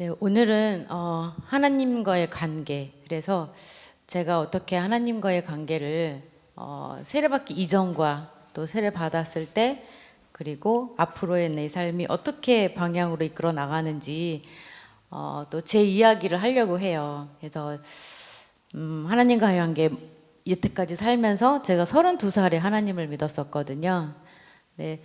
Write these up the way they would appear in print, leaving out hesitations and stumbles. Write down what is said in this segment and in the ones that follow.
네, 오늘은 하나님과의 관계. 그래서 제가 어떻게 하나님과의 관계를 세례받기 이전과 또 세례 받았을 때, 그리고 앞으로의 내 삶이 어떻게 방향으로 이끌어 나가는지 또 제 이야기를 하려고 해요. 그래서 하나님과의 관계, 여태까지 살면서 제가 32살에 하나님을 믿었었거든요. 네,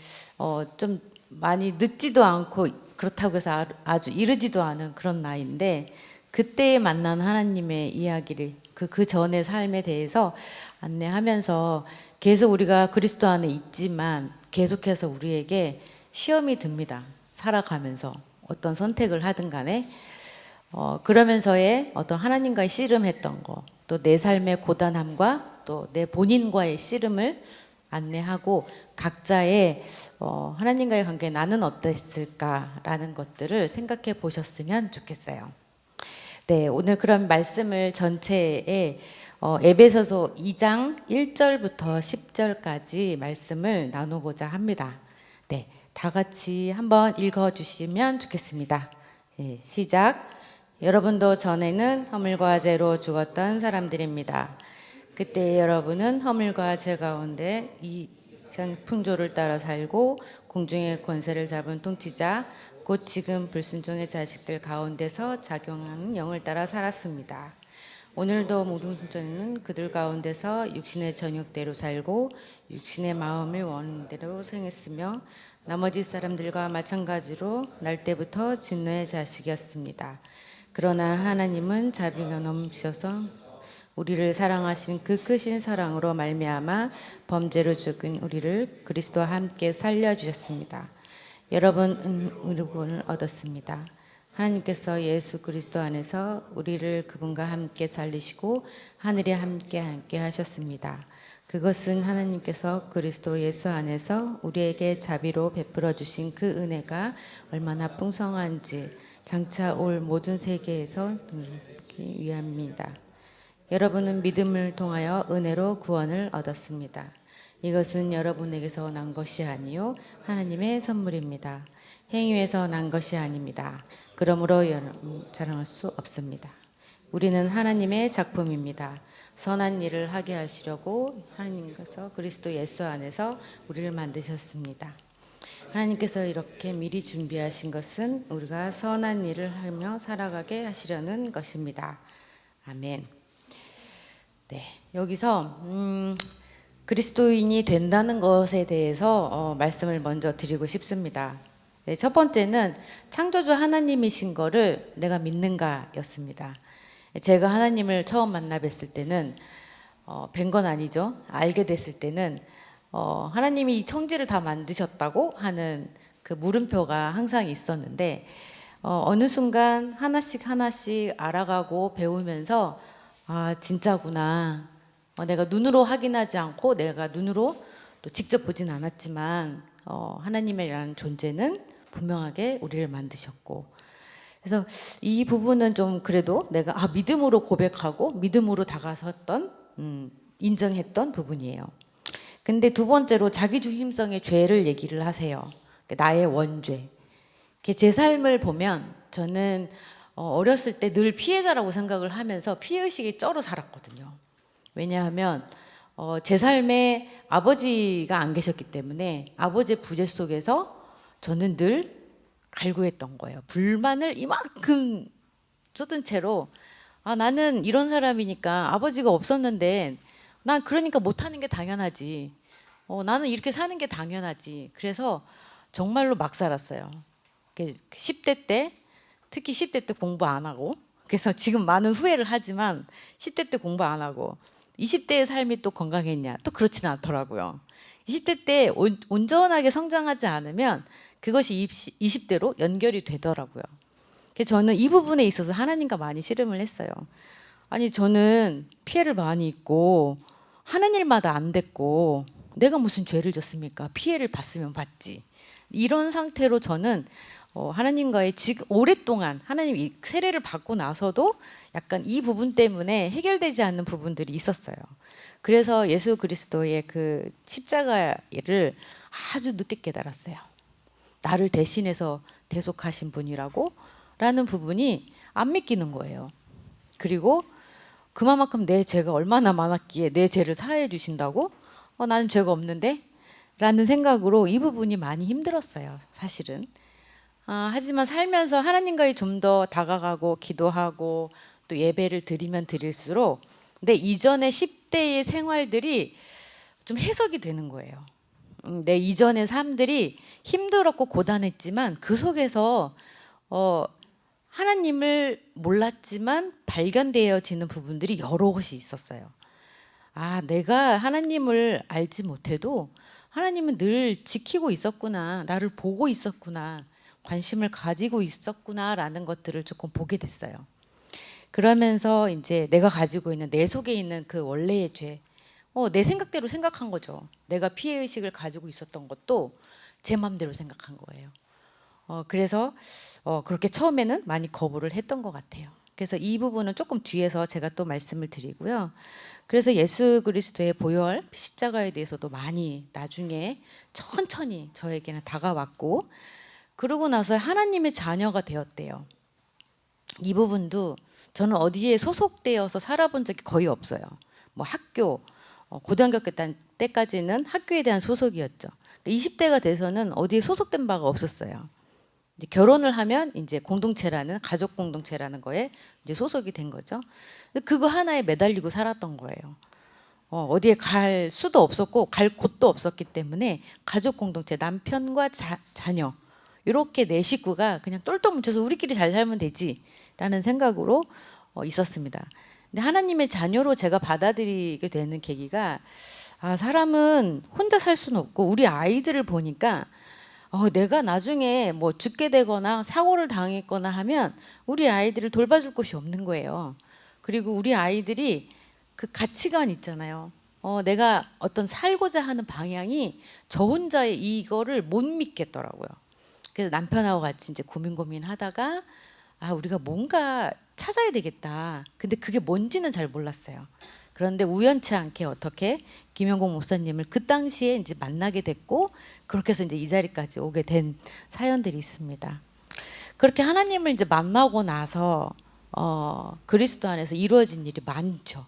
좀 많이 늦지도 않고 그렇다고 해서 아주 이르지도 않은 그런 나이인데, 그때 만난 하나님의 이야기를 그 전의 삶에 대해서 안내하면서, 계속 우리가 그리스도 안에 있지만 계속해서 우리에게 시험이 듭니다. 살아가면서 어떤 선택을 하든 간에 그러면서의 어떤 하나님과의 씨름했던 거, 또 내 삶의 고단함과 또 내 본인과의 씨름을 안내하고, 각자의 하나님과의 관계, 나는 어땠을까라는 것들을 생각해 보셨으면 좋겠어요. 네, 오늘 그런 말씀을 전체에 에베소서 2장 1절부터 10절까지 말씀을 나누고자 합니다. 네, 다 같이 한번 읽어주시면 좋겠습니다. 네, 시작. 여러분도 전에는 허물과 죄로 죽었던 사람들입니다. 그때 여러분은 허물과 죄 가운데 이 풍조를 따라 살고 공중의 권세를 잡은 통치자 곧 지금 불순종의 자식들 가운데서 작용하는 영을 따라 살았습니다. 오늘도 모든 그들 가운데서 육신의 정욕대로 살고 육신의 마음을 원하는 대로 행했으며 나머지 사람들과 마찬가지로 날 때부터 진노의 자식이었습니다. 그러나 하나님은 자비가 넘치셔서 우리를 사랑하신 그 크신 사랑으로 말미암아 범죄로 죽은 우리를 그리스도와 함께 살려주셨습니다. 여러분 의롭음을 얻었습니다. 하나님께서 예수 그리스도 안에서 우리를 그분과 함께 살리시고 하늘에 함께 하셨습니다. 그것은 하나님께서 그리스도 예수 안에서 우리에게 자비로 베풀어 주신 그 은혜가 얼마나 풍성한지 장차 올 모든 세계에서 느끼기 위함입니다. 여러분은 믿음을 통하여 은혜로 구원을 얻었습니다. 이것은 여러분에게서 난 것이 아니요 하나님의 선물입니다. 행위에서 난 것이 아닙니다. 그러므로 여러분 자랑할 수 없습니다. 우리는 하나님의 작품입니다. 선한 일을 하게 하시려고 하나님께서 그리스도 예수 안에서 우리를 만드셨습니다. 하나님께서 이렇게 미리 준비하신 것은 우리가 선한 일을 하며 살아가게 하시려는 것입니다. 아멘. 네, 여기서 그리스도인이 된다는 것에 대해서 말씀을 먼저 드리고 싶습니다. 네, 첫 번째는 창조주 하나님이신 거를 내가 믿는가였습니다. 제가 하나님을 처음 만나 뵀을 때는 뵌 건 아니죠. 알게 됐을 때는 하나님이 이 천지를 다 만드셨다고 하는 그 물음표가 항상 있었는데, 어느 순간 하나씩 하나씩 알아가고 배우면서 아, 진짜구나. 내가 눈으로 확인하지 않고 내가 눈으로 또 직접 보진 않았지만 하나님이라는 존재는 분명하게 우리를 만드셨고, 그래서 이 부분은 좀 그래도 내가 믿음으로 고백하고 믿음으로 다가섰던 인정했던 부분이에요. 근데 두 번째로 자기중심성의 죄를 얘기를 하세요. 나의 원죄. 제 삶을 보면 저는 어렸을 때 늘 피해자라고 생각을 하면서 피해의식이 쩔어 살았거든요. 왜냐하면 제 삶에 아버지가 안 계셨기 때문에 아버지의 부재 속에서 저는 늘 갈구했던 거예요. 불만을 이만큼 쏟은 채로 나는 이런 사람이니까 아버지가 없었는데 난 그러니까 못하는 게 당연하지. 나는 이렇게 사는 게 당연하지. 그래서 정말로 막 살았어요. 10대 때, 특히 10대 때 공부 안 하고, 그래서 지금 많은 후회를 하지만 10대 때 공부 안 하고 20대의 삶이 또 건강했냐? 또 그렇지는 않더라고요. 20대 때 온전하게 성장하지 않으면 그것이 20대로 연결이 되더라고요. 그래서 저는 이 부분에 있어서 하나님과 많이 씨름을 했어요. 아니, 저는 피해를 많이 입고 하는 일마다 안 됐고 내가 무슨 죄를 졌습니까? 피해를 봤으면 봤지. 이런 상태로 저는 하나님과의 오랫동안 하나님 세례를 받고 나서도 약간 이 부분 때문에 해결되지 않는 부분들이 있었어요. 그래서 예수 그리스도의 그 십자가를 아주 늦게 깨달았어요. 나를 대신해서 대속하신 분이라고, 라는 부분이 안 믿기는 거예요. 그리고 그만큼 내 죄가 얼마나 많았기에 내 죄를 사해 주신다고? 나는 죄가 없는데? 라는 생각으로 이 부분이 많이 힘들었어요, 사실은. 하지만 살면서 하나님과의 좀 더 다가가고 기도하고 또 예배를 드리면 드릴수록 내 이전의 10대의 생활들이 좀 해석이 되는 거예요. 내 이전의 삶들이 힘들었고 고단했지만 그 속에서 하나님을 몰랐지만 발견되어지는 부분들이 여러 곳이 있었어요. 내가 하나님을 알지 못해도 하나님은 늘 지키고 있었구나, 나를 보고 있었구나, 관심을 가지고 있었구나라는 것들을 조금 보게 됐어요. 그러면서 이제 내가 가지고 있는 내 속에 있는 그 원래의 죄, 내 생각대로 생각한 거죠. 내가 피해 의식을 가지고 있었던 것도 제 마음대로 생각한 거예요. 그래서 그렇게 처음에는 많이 거부를 했던 것 같아요. 그래서 이 부분은 조금 뒤에서 제가 또 말씀을 드리고요. 그래서 예수 그리스도의 보혈 십자가에 대해서도 많이 나중에 천천히 저에게는 다가왔고, 그러고 나서 하나님의 자녀가 되었대요. 이 부분도 저는 어디에 소속되어서 살아본 적이 거의 없어요. 뭐 학교, 고등학교 때까지는 학교에 대한 소속이었죠. 20대가 돼서는 어디에 소속된 바가 없었어요. 이제 결혼을 하면 이제 공동체라는, 가족 공동체라는 거에 이제 소속이 된 거죠. 그거 하나에 매달리고 살았던 거예요. 어디에 갈 수도 없었고 갈 곳도 없었기 때문에 가족 공동체, 남편과 자녀 이렇게 네 식구가 그냥 똘똘 뭉쳐서 우리끼리 잘 살면 되지라는 생각으로 있었습니다. 근데 하나님의 자녀로 제가 받아들이게 되는 계기가, 사람은 혼자 살 수는 없고 우리 아이들을 보니까 내가 나중에 뭐 죽게 되거나 사고를 당했거나 하면 우리 아이들을 돌봐줄 곳이 없는 거예요. 그리고 우리 아이들이 그 가치관 있잖아요. 내가 어떤 살고자 하는 방향이 저 혼자의 이거를 못 믿겠더라고요. 그래서 남편하고 같이 이제 고민하다가 우리가 뭔가 찾아야 되겠다. 근데 그게 뭔지는 잘 몰랐어요. 그런데 우연치 않게 어떻게 김영공 목사님을 그 당시에 이제 만나게 됐고, 그렇게 해서 이제 이 자리까지 오게 된 사연들이 있습니다. 그렇게 하나님을 이제 만나고 나서 그리스도 안에서 이루어진 일이 많죠.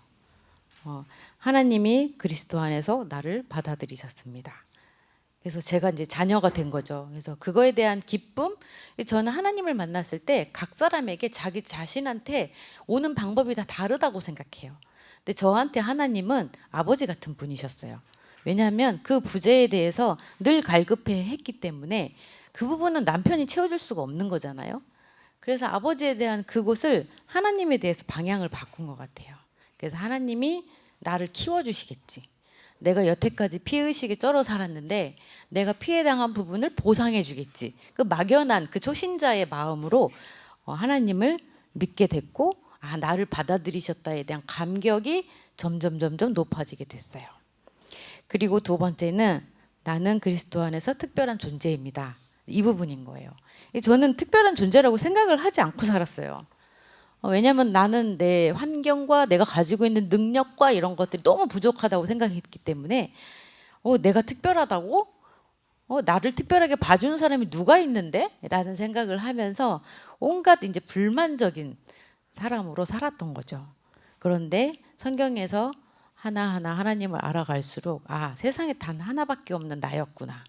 하나님이 그리스도 안에서 나를 받아들이셨습니다. 그래서 제가 이제 자녀가 된 거죠. 그래서 그거에 대한 기쁨, 저는 하나님을 만났을 때 각 사람에게 자기 자신한테 오는 방법이 다 다르다고 생각해요. 근데 저한테 하나님은 아버지 같은 분이셨어요. 왜냐하면 그 부재에 대해서 늘 갈급해 했기 때문에 그 부분은 남편이 채워줄 수가 없는 거잖아요. 그래서 아버지에 대한 그곳을 하나님에 대해서 방향을 바꾼 것 같아요. 그래서 하나님이 나를 키워주시겠지. 내가 여태까지 피해의식에 쩔어 살았는데 내가 피해당한 부분을 보상해 주겠지. 그 막연한 그 초신자의 마음으로 하나님을 믿게 됐고, 나를 받아들이셨다에 대한 감격이 점점 높아지게 됐어요. 그리고 두 번째는 나는 그리스도 안에서 특별한 존재입니다. 이 부분인 거예요. 저는 특별한 존재라고 생각을 하지 않고 살았어요. 왜냐하면 나는 내 환경과 내가 가지고 있는 능력과 이런 것들이 너무 부족하다고 생각했기 때문에 내가 특별하다고? 나를 특별하게 봐주는 사람이 누가 있는데? 라는 생각을 하면서 온갖 이제 불만적인 사람으로 살았던 거죠. 그런데 성경에서 하나하나 하나님을 알아갈수록 세상에 단 하나밖에 없는 나였구나.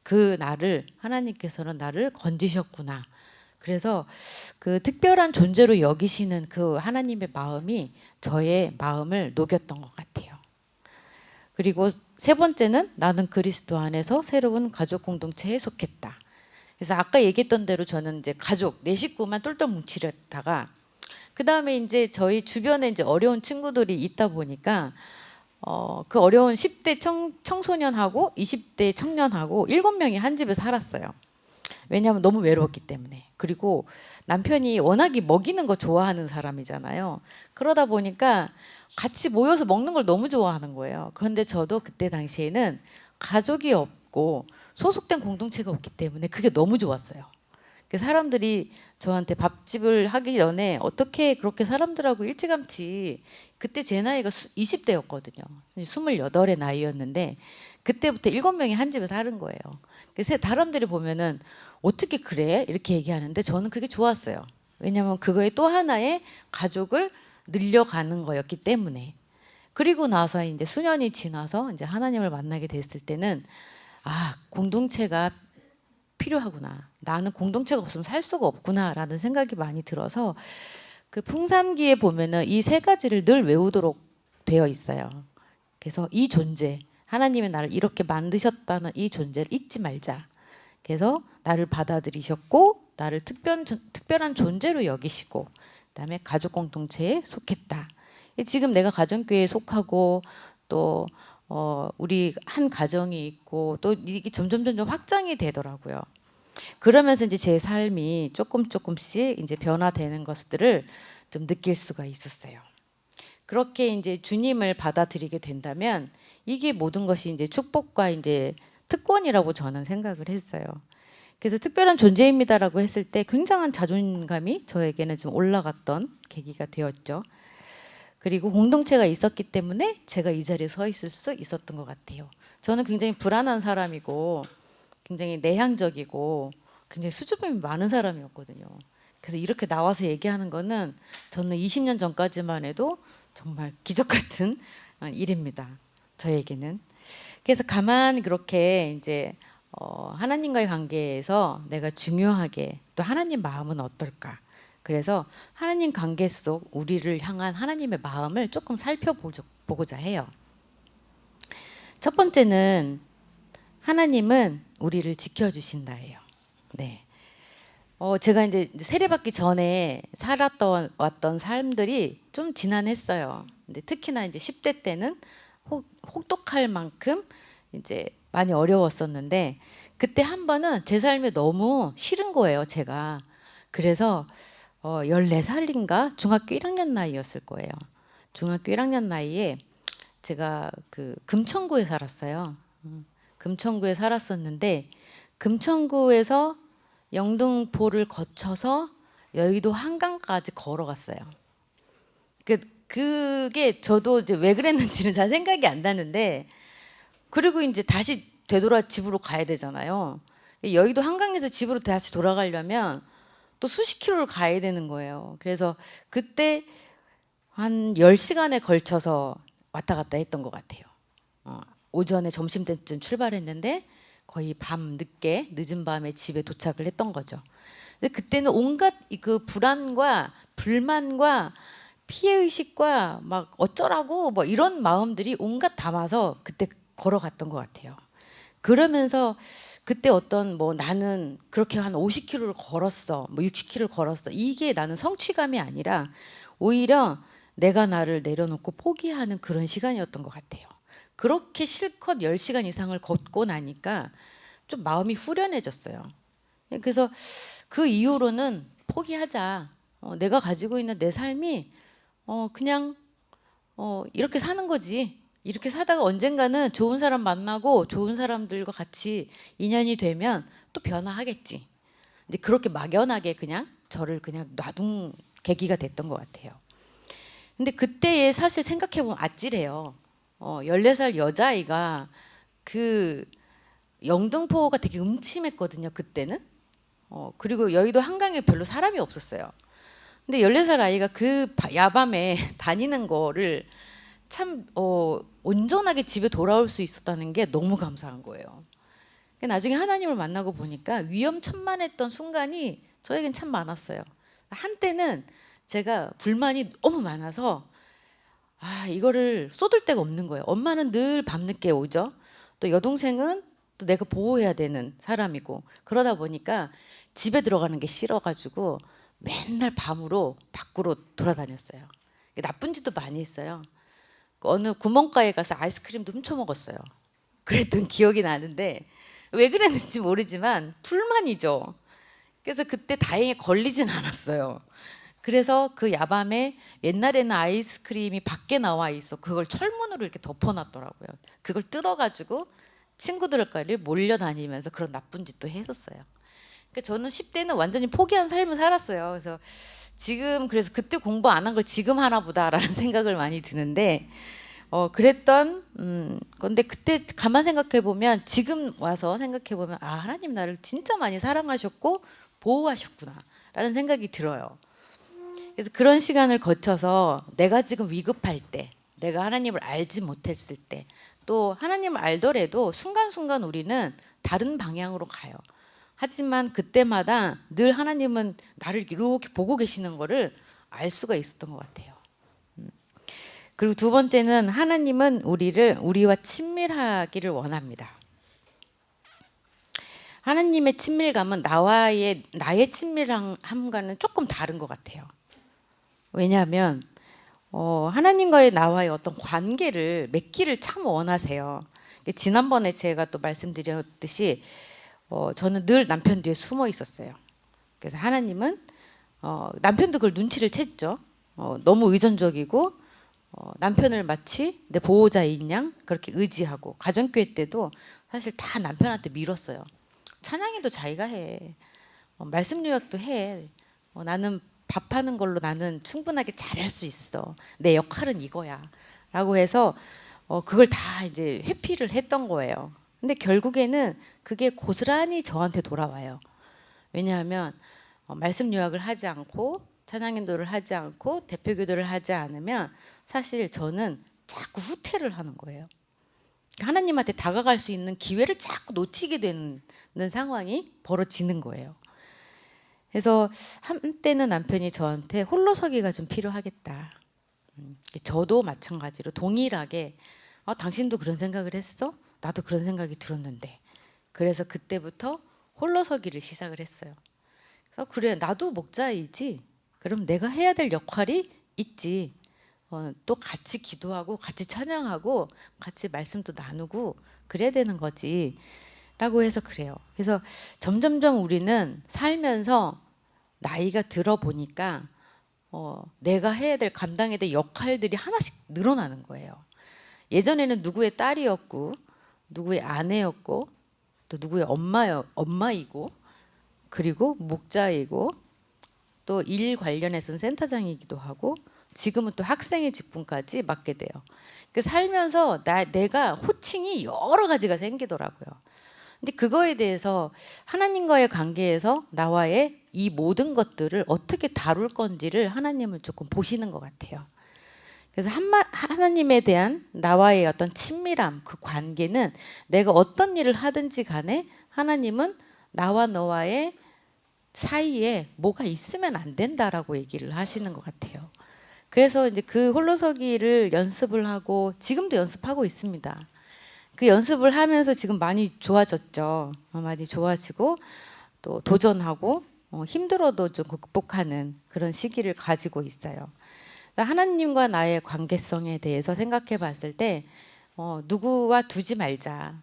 그 나를 하나님께서는 나를 건지셨구나. 그래서 그 특별한 존재로 여기시는 그 하나님의 마음이 저의 마음을 녹였던 것 같아요. 그리고 세 번째는 나는 그리스도 안에서 새로운 가족 공동체에 속했다. 그래서 아까 얘기했던 대로 저는 이제 가족 네 식구만 똘똘 뭉치려다가 그 다음에 이제 저희 주변에 이제 어려운 친구들이 있다 보니까 그 어려운 10대 청소년하고 20대 청년하고 7명이 한 집에 살았어요. 왜냐하면 너무 외로웠기 때문에. 그리고 남편이 워낙에 먹이는 거 좋아하는 사람이잖아요. 그러다 보니까 같이 모여서 먹는 걸 너무 좋아하는 거예요. 그런데 저도 그때 당시에는 가족이 없고 소속된 공동체가 없기 때문에 그게 너무 좋았어요. 사람들이 저한테 밥집을 하기 전에 어떻게 그렇게 사람들하고 일찌감치, 그때 제 나이가 20대였거든요. 28의 나이였는데 그때부터 7명이 한 집에 살은 거예요. 그래서 사람들이 보면은 어떻게 그래? 이렇게 얘기하는데 저는 그게 좋았어요. 왜냐하면 그거에 또 하나의 가족을 늘려가는 거였기 때문에. 그리고 나서 이제 수년이 지나서 이제 하나님을 만나게 됐을 때는 아, 공동체가 필요하구나. 나는 공동체가 없으면 살 수가 없구나라는 생각이 많이 들어서 그 풍삼기에 보면은 이 세 가지를 늘 외우도록 되어 있어요. 그래서 이 존재, 하나님이 나를 이렇게 만드셨다는 이 존재를 잊지 말자. 그래서 나를 받아들이셨고 나를 특별한 존재로 여기시고 그다음에 가족 공동체에 속했다. 지금 내가 가정교회에 속하고 또 우리 한 가정이 있고 또 이게 점점 확장이 되더라고요. 그러면서 이제 제 삶이 조금씩 이제 변화되는 것들을 좀 느낄 수가 있었어요. 그렇게 이제 주님을 받아들이게 된다면 이게 모든 것이 이제 축복과 이제 특권이라고 저는 생각을 했어요. 그래서 특별한 존재입니다라고 했을 때 굉장한 자존감이 저에게는 좀 올라갔던 계기가 되었죠. 그리고 공동체가 있었기 때문에 제가 이 자리에 서 있을 수 있었던 것 같아요. 저는 굉장히 불안한 사람이고 굉장히 내향적이고 굉장히 수줍음이 많은 사람이었거든요. 그래서 이렇게 나와서 얘기하는 거는 저는 20년 전까지만 해도 정말 기적 같은 일입니다. 저에게는. 그래서 가만히 그렇게 이제 하나님과의 관계에서 내가 중요하게 또 하나님 마음은 어떨까? 그래서 하나님 관계 속 우리를 향한 하나님의 마음을 조금 살펴보고자 해요. 첫 번째는 하나님은 우리를 지켜주신다예요. 네. 제가 이제 세례받기 전에 왔던 삶들이 좀 지난했어요. 근데 특히나 이제 10대 때는 혹독할 만큼 이제 많이 어려웠었는데 그때 한 번은 제 삶이 너무 싫은 거예요, 제가. 그래서 14살인가 중학교 1학년 나이였을 거예요. 중학교 1학년 나이에 제가 그 금천구에 살았어요. 금천구에 살았었는데 금천구에서 영등포를 거쳐서 여의도 한강까지 걸어갔어요. 그게 저도 이제 왜 그랬는지는 잘 생각이 안 나는데 그리고 이제 다시 되돌아 집으로 가야 되잖아요. 여의도 한강에서 집으로 다시 돌아가려면 또 수십 킬로를 가야 되는 거예요. 그래서 그때 한 10시간에 걸쳐서 왔다 갔다 했던 것 같아요. 오전에 점심때쯤 출발했는데 거의 밤 늦은 밤에 집에 도착을 했던 거죠. 근데 그때는 온갖 그 불안과 불만과 피해의식과 막 어쩌라고 뭐 이런 마음들이 온갖 담아서 그때 걸어갔던 것 같아요. 그러면서 그때 어떤 뭐 나는 그렇게 한 50km를 걸었어, 뭐 60km를 걸었어. 이게 나는 성취감이 아니라 오히려 내가 나를 내려놓고 포기하는 그런 시간이었던 것 같아요. 그렇게 실컷 10시간 이상을 걷고 나니까 좀 마음이 후련해졌어요. 그래서 그 이후로는 포기하자. 내가 가지고 있는 내 삶이 그냥 이렇게 사는 거지. 이렇게 사다가 언젠가는 좋은 사람 만나고 좋은 사람들과 같이 인연이 되면 또 변화하겠지. 이제 그렇게 막연하게 그냥 저를 그냥 놔둔 계기가 됐던 것 같아요. 근데 그때에 사실 생각해보면 아찔해요. 14살 여자아이가 그 영등포가 되게 음침했거든요, 그때는. 그리고 여의도 한강에 별로 사람이 없었어요. 근데 14살 아이가 그 야밤에 다니는 거를 참 온전하게 집에 돌아올 수 있었다는 게 너무 감사한 거예요. 나중에 하나님을 만나고 보니까 위험천만했던 순간이 저에겐 참 많았어요. 한때는 제가 불만이 너무 많아서 이거를 쏟을 데가 없는 거예요. 엄마는 늘 밤늦게 오죠. 또 여동생은 또 내가 보호해야 되는 사람이고 그러다 보니까 집에 들어가는 게 싫어가지고 맨날 밤으로 밖으로 돌아다녔어요. 나쁜 짓도 많이 했어요. 어느 구멍가에 가서 아이스크림도 훔쳐 먹었어요. 그랬던 기억이 나는데 왜 그랬는지 모르지만 불만이죠. 그래서 그때 다행히 걸리진 않았어요. 그래서 그 야밤에 옛날에는 아이스크림이 밖에 나와 있어 그걸 철문으로 이렇게 덮어놨더라고요. 그걸 뜯어가지고 친구들과를 몰려다니면서 그런 나쁜 짓도 했었어요. 그러니까 저는 10대는 완전히 포기한 삶을 살았어요. 그래서 지금 그래서 그때 공부 안 한 걸 지금 하나 보다라는 생각을 많이 드는데 그랬던 건데 그때 가만 생각해 보면 지금 와서 생각해 보면 아 하나님 나를 진짜 많이 사랑하셨고 보호하셨구나라는 생각이 들어요. 그래서 그런 시간을 거쳐서 내가 지금 위급할 때, 내가 하나님을 알지 못했을 때, 또 하나님을 알더라도 순간순간 우리는 다른 방향으로 가요. 하지만 그때마다 늘 하나님은 나를 이렇게 보고 계시는 거를 알 수가 있었던 것 같아요. 그리고 두 번째는 하나님은 우리와 친밀하기를 원합니다. 하나님의 친밀감은 나의 친밀함과는 조금 다른 것 같아요. 왜냐하면 하나님과의 나와의 어떤 관계를 맺기를 참 원하세요. 지난번에 제가 또 말씀드렸듯이 저는 늘 남편 뒤에 숨어 있었어요. 그래서 하나님은 남편도 그걸 눈치를 챘죠. 너무 의존적이고 남편을 마치 내 보호자인 양 그렇게 의지하고 가정교회 때도 사실 다 남편한테 밀었어요. 찬양이도 자기가 해. 말씀 요약도 해. 나는 밥하는 걸로 나는 충분하게 잘할 수 있어. 내 역할은 이거야. 라고 해서 그걸 다 이제 회피를 했던 거예요. 근데 결국에는 그게 고스란히 저한테 돌아와요. 왜냐하면 말씀 요약을 하지 않고 찬양 인도를 하지 않고 대표 기도를 하지 않으면 사실 저는 자꾸 후퇴를 하는 거예요. 하나님한테 다가갈 수 있는 기회를 자꾸 놓치게 되는 상황이 벌어지는 거예요. 그래서 한때는 남편이 저한테 홀로서기가 좀 필요하겠다. 저도 마찬가지로 동일하게 당신도 그런 생각을 했어? 나도 그런 생각이 들었는데. 그래서 그때부터 홀로서기를 시작을 했어요. 그래서 그래 나도 목자이지. 그럼 내가 해야 될 역할이 있지. 또 같이 기도하고 같이 찬양하고 같이 말씀도 나누고 그래야 되는 거지. 라고 해서 그래요. 그래서 점점점 우리는 살면서 나이가 들어 보니까 내가 해야 될 감당해야 될 역할들이 하나씩 늘어나는 거예요. 예전에는 누구의 딸이었고 누구의 아내였고 또 누구의 엄마이고 그리고 목자이고 또 일 관련해서는 센터장이기도 하고 지금은 또 학생의 직분까지 맡게 돼요. 그 살면서 내가 호칭이 여러 가지가 생기더라고요. 근데 그거에 대해서 하나님과의 관계에서 나와의 이 모든 것들을 어떻게 다룰 건지를 하나님은 조금 보시는 것 같아요. 그래서 하나님에 대한 나와의 어떤 친밀함, 그 관계는 내가 어떤 일을 하든지 간에 하나님은 나와 너와의 사이에 뭐가 있으면 안 된다라고 얘기를 하시는 것 같아요. 그래서 이제 그 홀로서기를 연습을 하고 지금도 연습하고 있습니다. 그 연습을 하면서 지금 많이 좋아졌죠. 많이 좋아지고 또 도전하고 힘들어도 좀 극복하는 그런 시기를 가지고 있어요. 하나님과 나의 관계성에 대해서 생각해 봤을 때 누구와 두지 말자.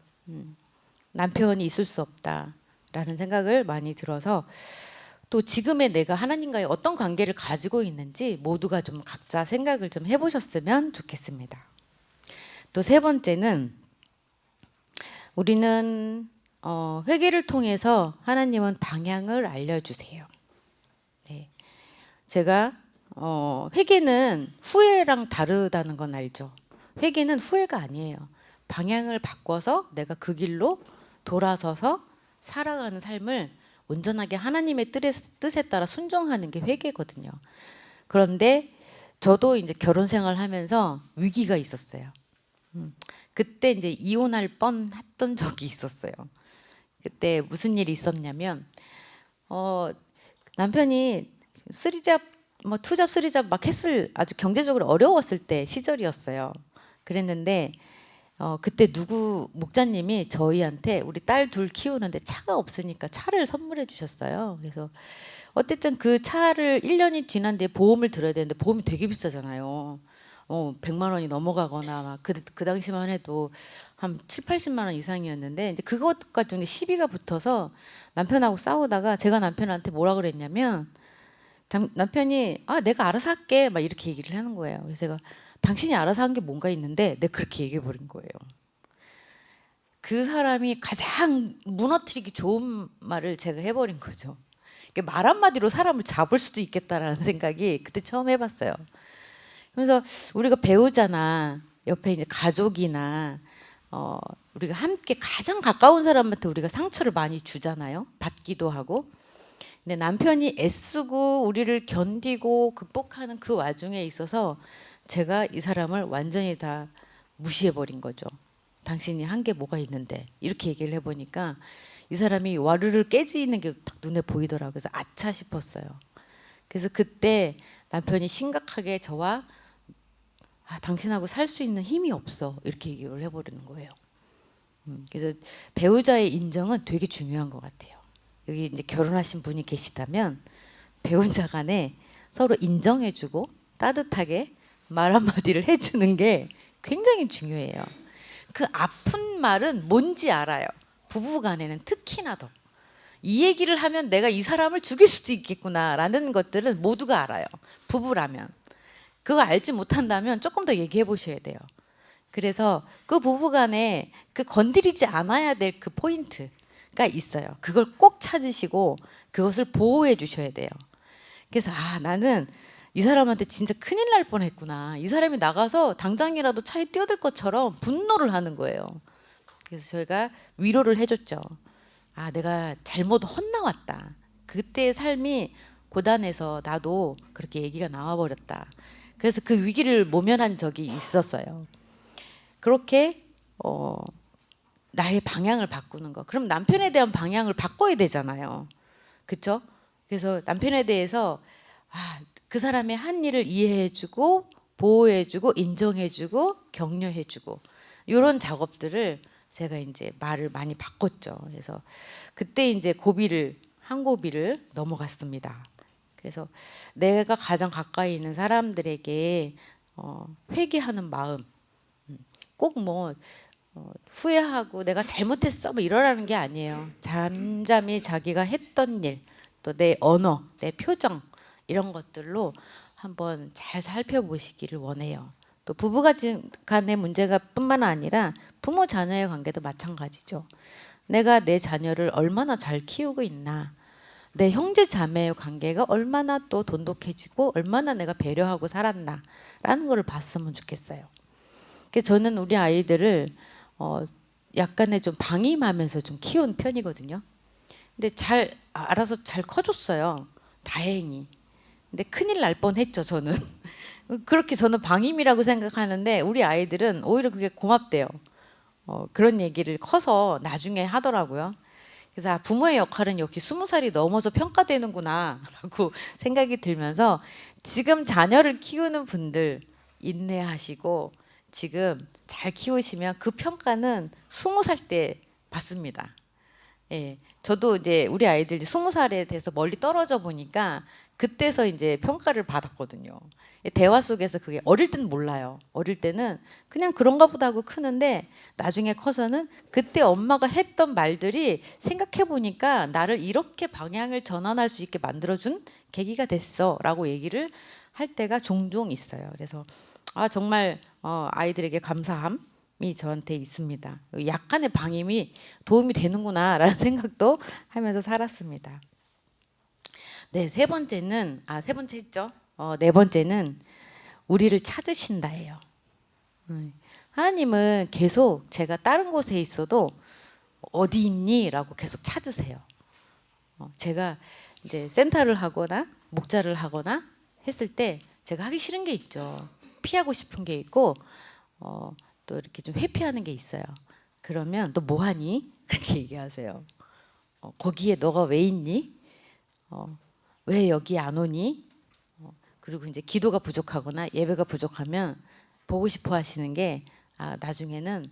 남편이 있을 수 없다라는 생각을 많이 들어서 또 지금의 내가 하나님과의 어떤 관계를 가지고 있는지 모두가 좀 각자 생각을 좀 해보셨으면 좋겠습니다. 또 세 번째는 우리는 회개를 통해서 하나님은 방향을 알려주세요. 네. 제가 회개는 후회랑 다르다는 건 알죠. 회개는 후회가 아니에요. 방향을 바꿔서 내가 그 길로 돌아서서 살아가는 삶을 온전하게 하나님의 뜻에 따라 순종하는 게 회개거든요. 그런데 저도 이제 결혼 생활하면서 위기가 있었어요. 그때 이제 이혼할 뻔했던 적이 있었어요. 그때 무슨 일이 있었냐면 남편이 쓰리잡 뭐 투잡 쓰리잡 막 했을 아주 경제적으로 어려웠을 때 시절이었어요. 그랬는데 그때 누구 목자님이 저희한테 우리 딸 둘 키우는데 차가 없으니까 차를 선물해 주셨어요. 그래서 어쨌든 그 차를 1년이 지난 뒤에 보험을 들어야 되는데 보험이 되게 비싸잖아요. 100만 원이 넘어가거나 막 그 당시만 해도 한 7, 80만 원 이상이었는데 이제 그것과 좀 시비가 붙어서 남편하고 싸우다가 제가 남편한테 뭐라 그랬냐면 남편이 내가 알아서 할게 막 이렇게 얘기를 하는 거예요. 그래서 제가 당신이 알아서 한 게 뭔가 있는데 내가 그렇게 얘기해 버린 거예요. 그 사람이 가장 무너뜨리기 좋은 말을 제가 해버린 거죠. 말 한마디로 사람을 잡을 수도 있겠다라는 생각이 그때 처음 해봤어요. 그래서 우리가 배우잖아. 옆에 이제 가족이나 우리가 함께 가장 가까운 사람한테 우리가 상처를 많이 주잖아요. 받기도 하고. 근데 남편이 애쓰고 우리를 견디고 극복하는 그 와중에 있어서 제가 이 사람을 완전히 다 무시해버린 거죠. 당신이 한 게 뭐가 있는데 이렇게 얘기를 해보니까 이 사람이 와르르 깨지는 게 딱 눈에 보이더라고요. 그래서 아차 싶었어요. 그래서 그때 남편이 심각하게 저와 당신하고 살 수 있는 힘이 없어 이렇게 얘기를 해버리는 거예요. 그래서 배우자의 인정은 되게 중요한 것 같아요. 여기 이제 결혼하신 분이 계시다면 배우자 간에 서로 인정해주고 따뜻하게 말 한마디를 해주는 게 굉장히 중요해요. 그 아픈 말은 뭔지 알아요. 부부 간에는 특히나 더. 이 얘기를 하면 내가 이 사람을 죽일 수도 있겠구나라는 것들은 모두가 알아요. 부부라면. 그거 알지 못한다면 조금 더 얘기해 보셔야 돼요. 그래서 그 부부 간에 그 건드리지 않아야 될 그 포인트가 있어요. 그걸 꼭 찾으시고 그것을 보호해 주셔야 돼요. 그래서 나는 이 사람한테 진짜 큰일 날 뻔했구나. 이 사람이 나가서 당장이라도 차에 뛰어들 것처럼 분노를 하는 거예요. 그래서 저희가 위로를 해줬죠. 내가 잘못 혼나왔다. 그때의 삶이 고단해서 나도 그렇게 얘기가 나와버렸다. 그래서 그 위기를 모면한 적이 있었어요. 그렇게 나의 방향을 바꾸는 거. 그럼 남편에 대한 방향을 바꿔야 되잖아요. 그렇죠? 그래서 남편에 대해서 그 사람의 한 일을 이해해주고 보호해주고 인정해주고 격려해주고 이런 작업들을 제가 이제 말을 많이 바꿨죠. 그래서 그때 이제 한 고비를 넘어갔습니다. 그래서 내가 가장 가까이 있는 사람들에게 회개하는 마음, 꼭 뭐 후회하고 내가 잘못했어 뭐 이러라는 게 아니에요. 잠잠히 자기가 했던 일, 또 내 언어, 내 표정 이런 것들로 한번 잘 살펴보시기를 원해요. 또 부부 간의 문제가 뿐만 아니라 부모 자녀의 관계도 마찬가지죠. 내가 내 자녀를 얼마나 잘 키우고 있나, 내 형제 자매의 관계가 얼마나 또 돈독해지고 얼마나 내가 배려하고 살았나라는 걸 봤으면 좋겠어요. 그래서 저는 우리 아이들을 약간의 좀 방임하면서 좀 키운 편이거든요. 근데 잘 알아서 잘 커졌어요. 다행히. 근데 큰일 날 뻔했죠, 저는. 그렇게 저는 방임이라고 생각하는데 우리 아이들은 오히려 그게 고맙대요. 그런 얘기를 커서 나중에 하더라고요. 그래서 부모의 역할은 역시 20살이 넘어서 평가되는구나 라고 생각이 들면서 지금 자녀를 키우는 분들 인내하시고 지금 잘 키우시면 그 평가는 20살 때 받습니다. 예, 저도 이제 우리 아이들 20살에 대해서 멀리 떨어져 보니까 그때서 이제 평가를 받았거든요. 대화 속에서 그게 어릴 때는 몰라요. 어릴 때는 그냥 그런가 보다 하고 크는데 나중에 커서는 그때 엄마가 했던 말들이 생각해 보니까 나를 이렇게 방향을 전환할 수 있게 만들어준 계기가 됐어 라고 얘기를 할 때가 종종 있어요. 그래서 정말 아이들에게 감사함이 저한테 있습니다. 약간의 방임이 도움이 되는구나 라는 생각도 하면서 살았습니다. 네, 세 번째는 세 번째 했죠. 네 번째는 우리를 찾으신다예요. 하나님은 계속 제가 다른 곳에 있어도 어디 있니? 라고 계속 찾으세요. 제가 이제 센터를 하거나 목자를 하거나 했을 때 제가 하기 싫은 게 있죠. 피하고 싶은 게 있고 또 이렇게 좀 회피하는 게 있어요. 그러면 너 뭐 하니? 그렇게 얘기하세요. 거기에 너가 왜 있니? 왜 여기 안 오니? 그리고 이제 기도가 부족하거나 예배가 부족하면 보고 싶어 하시는 게 나중에는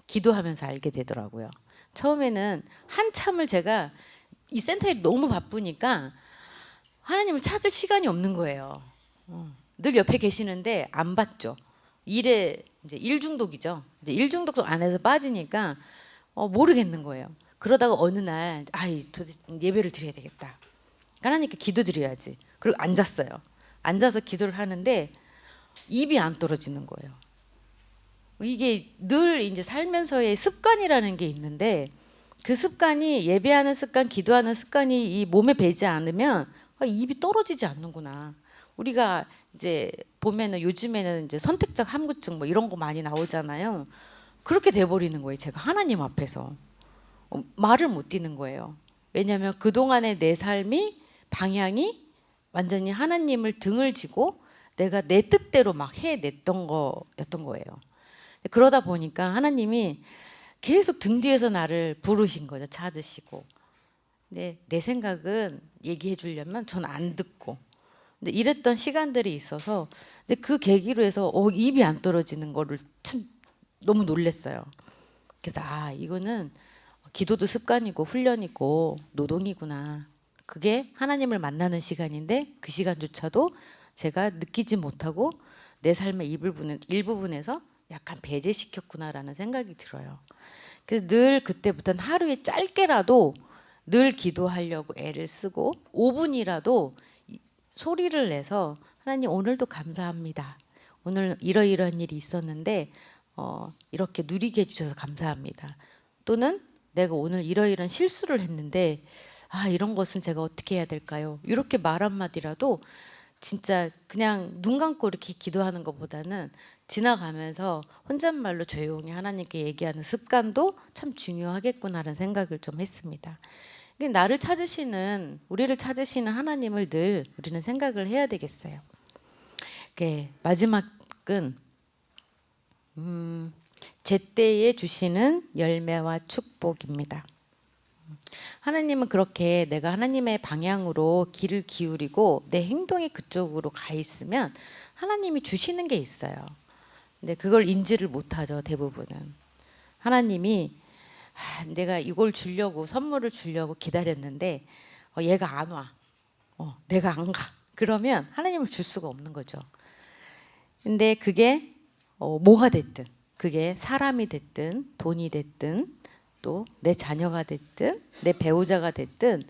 기도하면서 알게 되더라고요. 처음에는 한참을 제가 이 센터에 너무 바쁘니까 하나님을 찾을 시간이 없는 거예요. 늘 옆에 계시는데 안 봤죠. 일에 이제 일 중독이죠. 이제 일 중독 안에서 빠지니까 모르겠는 거예요. 그러다가 어느 날 도대체 예배를 드려야 되겠다. 하나님께 기도 드려야지. 그리고 앉았어요. 앉아서 기도를 하는데 입이 안 떨어지는 거예요. 이게 늘 이제 살면서의 습관이라는 게 있는데 그 습관이 예배하는 습관, 기도하는 습관이 이 몸에 배지 않으면 입이 떨어지지 않는구나. 우리가 이제 보면은 요즘에는 이제 선택적 함구증 뭐 이런 거 많이 나오잖아요. 그렇게 돼버리는 거예요. 제가 하나님 앞에서 말을 못 띄는 거예요. 왜냐하면 그동안의 내 삶이 방향이 완전히 하나님을 등을 지고 내가 내 뜻대로 막 해냈던 거였던 거예요. 그러다 보니까 하나님이 계속 등 뒤에서 나를 부르신 거죠. 찾으시고. 근데 내 생각은 얘기해 주려면 전 안 듣고. 근데 이랬던 시간들이 있어서 근데 그 계기로 해서 입이 안 떨어지는 거를 참 너무 놀랬어요. 그래서 이거는 기도도 습관이고 훈련이고 노동이구나. 그게 하나님을 만나는 시간인데 그 시간조차도 제가 느끼지 못하고 내 삶의 일부분에서 약간 배제시켰구나라는 생각이 들어요. 그래서 늘 그때부터는 하루에 짧게라도 늘 기도하려고 애를 쓰고 5분이라도 소리를 내서 하나님 오늘도 감사합니다. 오늘 이러이러한 일이 있었는데 이렇게 누리게 해주셔서 감사합니다. 또는 내가 오늘 이러이러한 실수를 했는데 이런 것은 제가 어떻게 해야 될까요? 이렇게 말 한마디라도 진짜 그냥 눈 감고 이렇게 기도하는 것보다는 지나가면서 혼잣말로 조용히 하나님께 얘기하는 습관도 참 중요하겠구나라는 생각을 좀 했습니다. 나를 찾으시는, 우리를 찾으시는 하나님을 늘 우리는 생각을 해야 되겠어요. 마지막은 제때에 주시는 열매와 축복입니다. 하나님은 그렇게 내가 하나님의 방향으로 길을 기울이고 내 행동이 그쪽으로 가 있으면 하나님이 주시는 게 있어요. 근데 그걸 인지를 못하죠, 대부분은. 하나님이 내가 이걸 주려고 선물을 주려고 기다렸는데 얘가 안 와. 내가 안 가. 그러면 하나님을 줄 수가 없는 거죠. 근데 그게 뭐가 됐든 그게 사람이 됐든 돈이 됐든 또 내 자녀가 됐든 내 배우자가 됐든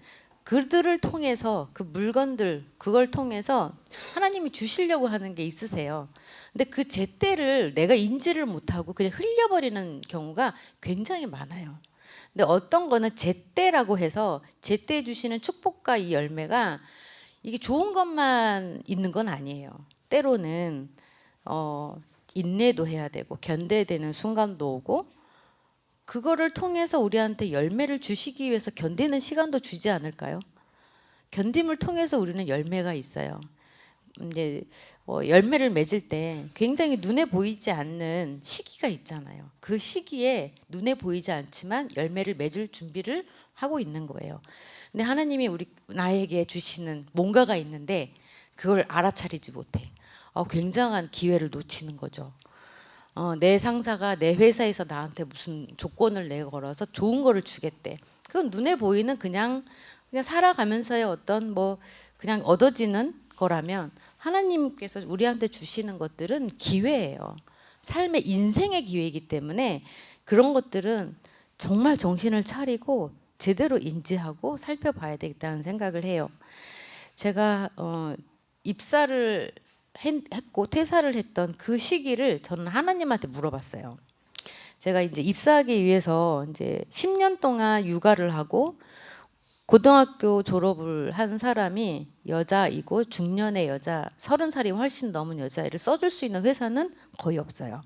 그들을 통해서 그 물건들 그걸 통해서 하나님이 주시려고 하는 게 있으세요. 근데 그 제때를 내가 인지를 못하고 그냥 흘려버리는 경우가 굉장히 많아요. 근데 어떤 거는 제때라고 해서 제때 주시는 축복과 이 열매가 이게 좋은 것만 있는 건 아니에요. 때로는 인내도 해야 되고 견뎌야 되는 순간도 오고 그거를 통해서 우리한테 열매를 주시기 위해서 견디는 시간도 주지 않을까요? 견딤을 통해서 우리는 열매가 있어요. 이제 열매를 맺을 때 굉장히 눈에 보이지 않는 시기가 있잖아요. 그 시기에 눈에 보이지 않지만 열매를 맺을 준비를 하고 있는 거예요. 근데 하나님이 나에게 주시는 뭔가가 있는데 그걸 알아차리지 못해. 굉장한 기회를 놓치는 거죠. 내 상사가 내 회사에서 나한테 무슨 조건을 내걸어서 좋은 거를 주겠대. 그건 눈에 보이는 그냥 살아가면서의 어떤 그냥 얻어지는 거라면 하나님께서 우리한테 주시는 것들은 기회예요. 삶의 인생의 기회이기 때문에 그런 것들은 정말 정신을 차리고 제대로 인지하고 살펴봐야 되겠다는 생각을 해요. 제가 입사를 했고 퇴사를 했던 그 시기를 저는 하나님한테 물어봤어요. 제가 이제 입사하기 위해서 이제 10년 동안 육아를 하고 고등학교 졸업을 한 사람이 여자이고 중년의 여자 30살이 훨씬 넘은 여자애를 써줄 수 있는 회사는 거의 없어요.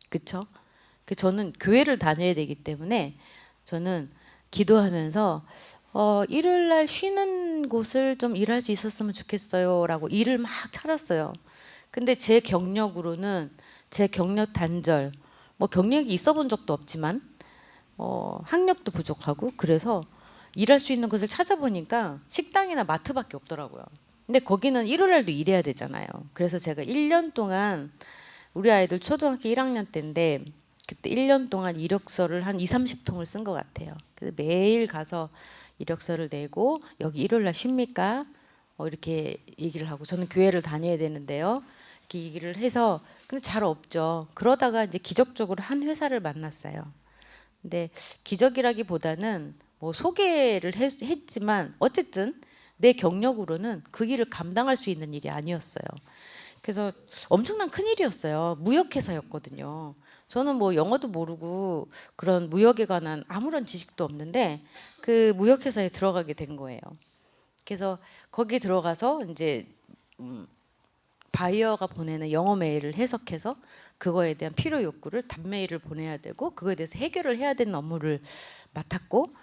그렇죠? 저는 교회를 다녀야 되기 때문에 저는 기도하면서 일요일 날 쉬는 곳을 좀 일할 수 있었으면 좋겠어요 라고 일을 막 찾았어요. 근데 제 경력으로는 제 경력 단절 경력이 있어 본 적도 없지만 학력도 부족하고 그래서 일할 수 있는 곳을 찾아보니까 식당이나 마트밖에 없더라고요. 근데 거기는 일요일 날도 일해야 되잖아요. 그래서 제가 1년 동안 우리 아이들 초등학교 1학년 때인데 그때 1년 동안 이력서를 한 2~30통을 쓴 것 같아요. 그래서 매일 가서 이력서를 내고 여기 일요일 날 쉽니까? 이렇게 얘기를 하고 저는 교회를 다녀야 되는데요. 이렇게 얘기를 해서 근데 잘 없죠. 그러다가 이제 기적적으로 한 회사를 만났어요. 근데 기적이라기보다는 소개를 했지만 어쨌든 내 경력으로는 그 일을 감당할 수 있는 일이 아니었어요. 그래서 엄청난 큰일이었어요. 무역회사였거든요. 저는 영어도 모르고 그런 무역에 관한 아무런 지식도 없는데 그 무역회사에 들어가게 된 거예요. 그래서 거기 들어가서 이제 바이어가 보내는 영어 메일을 해석해서 그거에 대한 필요 욕구를 답 메일을 보내야 되고 그거에 대해서 해결을 해야 되는 업무를 맡았고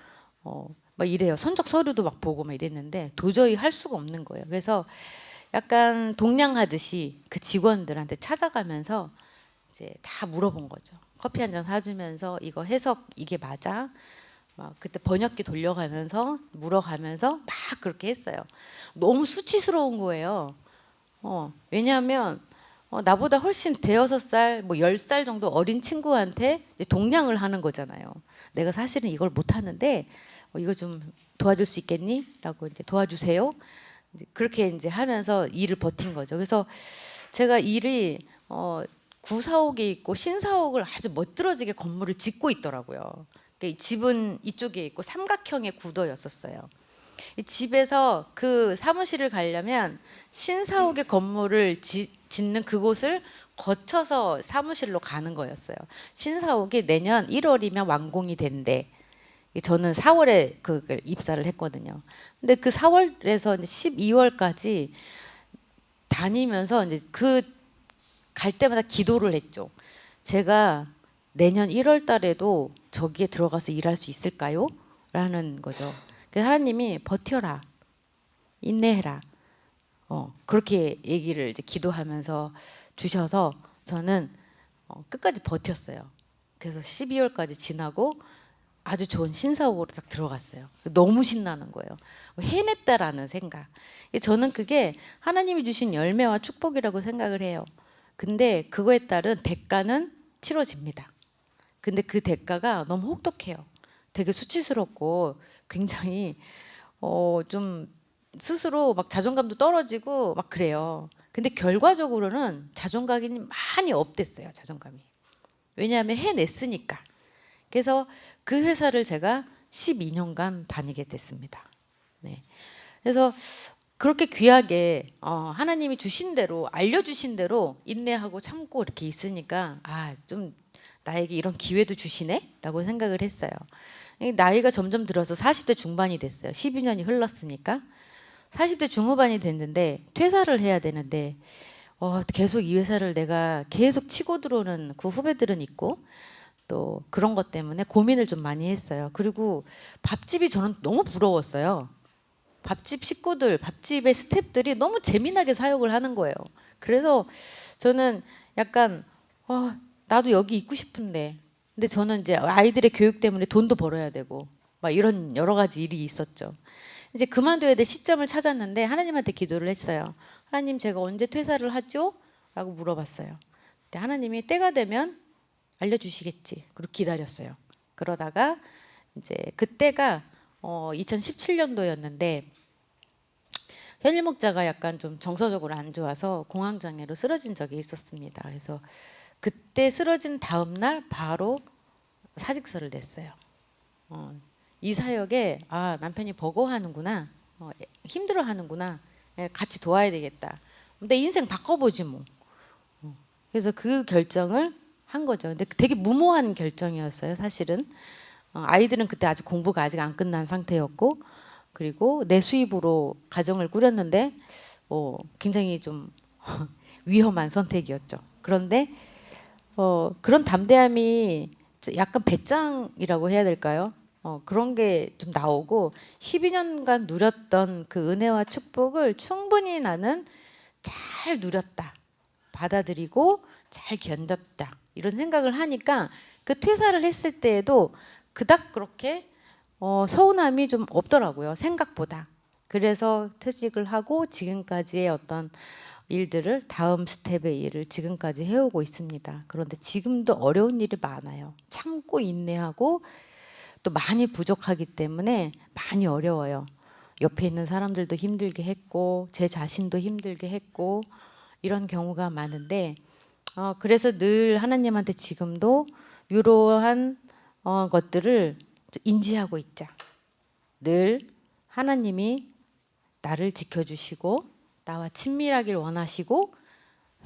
막 이래요. 선적 서류도 막 보고 막 이랬는데 도저히 할 수가 없는 거예요. 그래서 약간 동냥하듯이 그 직원들한테 찾아가면서 이제 다 물어본 거죠. 커피 한 잔 사주면서 이거 해석 이게 맞아? 막 그때 번역기 돌려가면서 물어가면서 막 그렇게 했어요. 너무 수치스러운 거예요. 왜냐하면 나보다 훨씬 대여섯 살, 뭐 10살 정도 어린 친구한테 이제 동냥을 하는 거잖아요. 내가 사실은 이걸 못 하는데 이거 좀 도와줄 수 있겠니? 라고 이제 도와주세요. 그렇게 이제 하면서 일을 버틴 거죠. 그래서 제가 일이 구사옥에 있고 신사옥을 아주 멋들어지게 건물을 짓고 있더라고요. 그러니까 집은 이쪽에 있고 삼각형의 구도였었어요. 이 집에서 그 사무실을 가려면 신사옥의 건물을 짓는 그곳을 거쳐서 사무실로 가는 거였어요. 신사옥이 내년 1월이면 완공이 된대. 저는 4월에 그걸 입사를 했거든요. 근데 그 4월에서 이제 12월까지 다니면서 이제 그 갈 때마다 기도를 했죠. 제가 내년 1월 달에도 저기에 들어가서 일할 수 있을까요? 라는 거죠. 그래서 하나님이 버텨라, 인내해라. 그렇게 얘기를 이제 기도하면서 주셔서 저는 끝까지 버텼어요. 그래서 12월까지 지나고 아주 좋은 신사옥으로 딱 들어갔어요. 너무 신나는 거예요. 해냈다라는 생각. 저는 그게 하나님이 주신 열매와 축복이라고 생각을 해요. 근데 그거에 따른 대가는 치러집니다. 근데 그 대가가 너무 혹독해요. 되게 수치스럽고 굉장히 좀 스스로 막 자존감도 떨어지고 막 그래요. 근데 결과적으로는 자존감이 많이 업됐어요. 자존감이. 왜냐하면 해냈으니까. 그래서 그 회사를 제가 12년간 다니게 됐습니다. 네. 그래서 그렇게 귀하게 하나님이 주신 대로 알려주신 대로 인내하고 참고 이렇게 있으니까 좀 나에게 이런 기회도 주시네라고 생각을 했어요. 나이가 점점 들어서 40대 중반이 됐어요. 12년이 흘렀으니까 40대 중후반이 됐는데 퇴사를 해야 되는데 계속 이 회사를 내가 계속 치고 들어오는 그 후배들은 있고 또 그런 것 때문에 고민을 좀 많이 했어요. 그리고 밥집이 저는 너무 부러웠어요. 밥집 식구들, 밥집의 스태프들이 너무 재미나게 사역을 하는 거예요. 그래서 저는 약간 나도 여기 있고 싶은데 근데 저는 이제 아이들의 교육 때문에 돈도 벌어야 되고 막 이런 여러 가지 일이 있었죠. 이제 그만둬야 될 시점을 찾았는데 하나님한테 기도를 했어요. 하나님 제가 언제 퇴사를 하죠? 라고 물어봤어요. 근데 하나님이 때가 되면 알려주시겠지. 그리고 기다렸어요. 그러다가 이제 그때가 2017년도였는데 현일 목자가 약간 좀 정서적으로 안 좋아서 공황장애로 쓰러진 적이 있었습니다. 그래서 그때 쓰러진 다음 날 바로 사직서를 냈어요. 이 사역에 남편이 버거워하는구나, 힘들어하는구나, 같이 도와야 되겠다. 내 인생 바꿔보지 뭐. 그래서 그 결정을 한 거죠. 근데 되게 무모한 결정이었어요, 사실은. 아이들은 그때 아직 공부가 아직 안 끝난 상태였고, 그리고 내 수입으로 가정을 꾸렸는데 굉장히 좀 위험한 선택이었죠. 그런데 그런 담대함이 약간 배짱이라고 해야 될까요? 그런 게 좀 나오고 12년간 누렸던 그 은혜와 축복을 충분히 나는 잘 누렸다, 받아들이고 잘 견뎠다 이런 생각을 하니까 그 퇴사를 했을 때에도 그닥 그렇게 서운함이 좀 없더라고요, 생각보다. 그래서 퇴직을 하고 지금까지의 어떤 일들을 다음 스텝의 일을 지금까지 해오고 있습니다. 그런데 지금도 어려운 일이 많아요. 참고 인내하고 또 많이 부족하기 때문에 많이 어려워요. 옆에 있는 사람들도 힘들게 했고 제 자신도 힘들게 했고 이런 경우가 많은데 그래서 늘 하나님한테 지금도 이러한 것들을 인지하고 있자. 늘 하나님이 나를 지켜주시고 나와 친밀하길 원하시고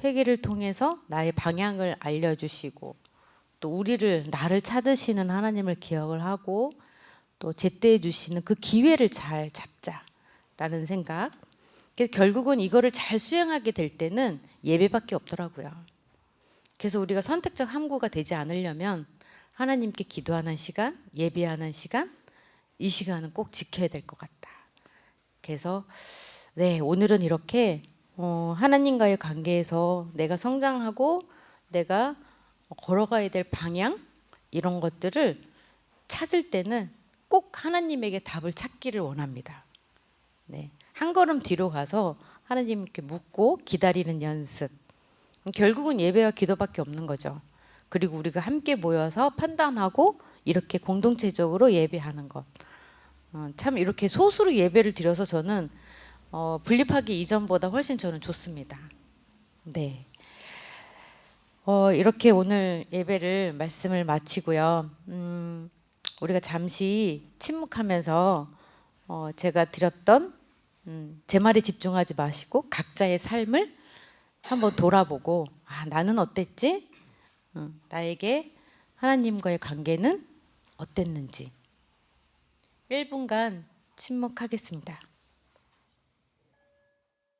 회개를 통해서 나의 방향을 알려주시고 또 나를 찾으시는 하나님을 기억을 하고 또 제때해 주시는 그 기회를 잘 잡자라는 생각. 그래서 결국은 이거를 잘 수행하게 될 때는 예배밖에 없더라고요. 그래서 우리가 선택적 함구가 되지 않으려면 하나님께 기도하는 시간, 예배하는 시간, 이 시간은 꼭 지켜야 될 것 같다. 그래서 네, 오늘은 이렇게 하나님과의 관계에서 내가 성장하고 내가 걸어가야 될 방향 이런 것들을 찾을 때는 꼭 하나님에게 답을 찾기를 원합니다. 네, 한 걸음 뒤로 가서 하나님께 묻고 기다리는 연습. 결국은 예배와 기도밖에 없는 거죠. 그리고 우리가 함께 모여서 판단하고 이렇게 공동체적으로 예배하는 것. 참 이렇게 소수로 예배를 드려서 저는 분립하기 이전보다 훨씬 저는 좋습니다. 네. 이렇게 오늘 예배를 말씀을 마치고요. 우리가 잠시 침묵하면서 제가 드렸던 제 말에 집중하지 마시고 각자의 삶을 한번 돌아보고 나는 어땠지? 나에게 하나님과의 관계는 어땠는지 1분간 침묵하겠습니다.